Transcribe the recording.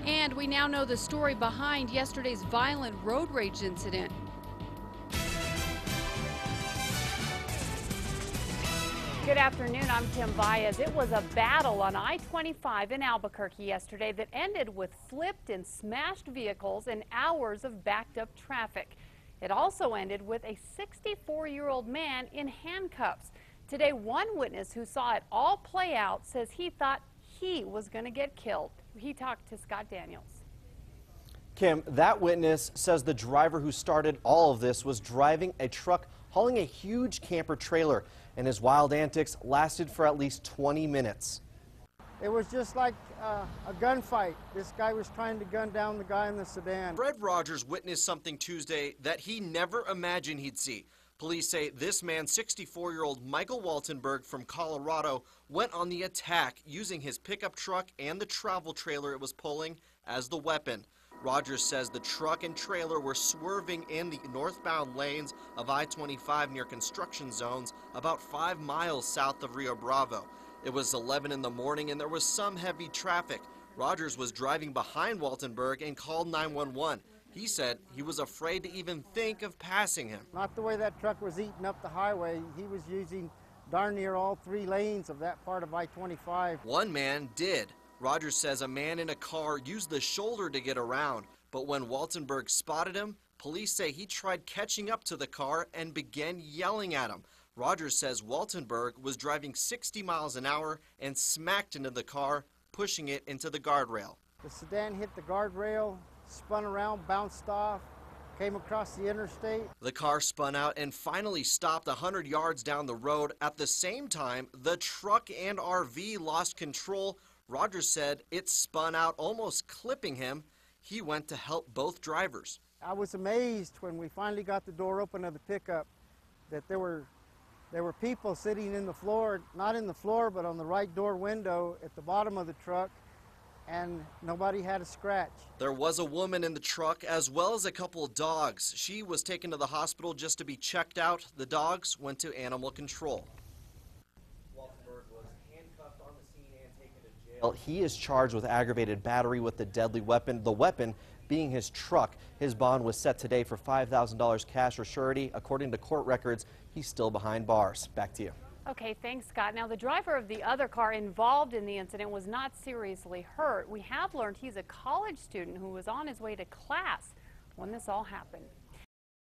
And we now know the story behind yesterday's violent road rage incident. Good afternoon, I'm Kim Baez. It was a battle on I-25 in Albuquerque yesterday that ended with flipped and smashed vehicles and hours of backed up traffic. It also ended with a 64-year-old man in handcuffs. Today, one witness who saw it all play out says he thought he was going to get killed. He talked to Scott Daniels. Kim, that witness says the driver who started all of this was driving a truck hauling a huge camper trailer, and his wild antics lasted for at least 20 minutes. It was just like a gunfight. This guy was trying to gun down the guy in the sedan. Fred Rogers witnessed something Tuesday that he never imagined he'd see. Police say this man, 64-year-old Michael Waltenberg from Colorado, went on the attack using his pickup truck and the travel trailer it was pulling as the weapon. Rogers says the truck and trailer were swerving in the northbound lanes of I-25 near construction zones about 5 miles south of Rio Bravo. It was 11 in the morning and there was some heavy traffic. Rogers was driving behind Waltenberg and called 911. He said he was afraid to even think of passing him. Not the way that truck was eating up the highway. He was using darn near all 3 lanes of that part of I-25. One man did. Rogers says a man in a car used the shoulder to get around, but when Waltenberg spotted him, police say he tried catching up to the car and began yelling at him. Rogers says Waltenberg was driving 60 miles an hour and smacked into the car, pushing it into the guardrail. The sedan hit the guardrail, spun around, bounced off, came across the interstate. The car spun out and finally stopped 100 yards down the road. At the same time, the truck and RV lost control. Rogers said it spun out, almost clipping him. He went to help both drivers. I was amazed when we finally got the door open of the pickup that there were people sitting in the floor, not in the floor, but on the right door window at the bottom of the truck, and nobody had a scratch. There was a woman in the truck as well as a couple of dogs. She was taken to the hospital just to be checked out. The dogs went to animal control. Waltenberg was handcuffed on the scene and taken to jail. He is charged with aggravated battery with the deadly weapon, the weapon being his truck. His bond was set today for $5,000 cash or surety. According to court records, he's still behind bars. Back to you. Okay, thanks, Scott. Now, the driver of the other car involved in the incident was not seriously hurt. We have learned he's a college student who was on his way to class when this all happened.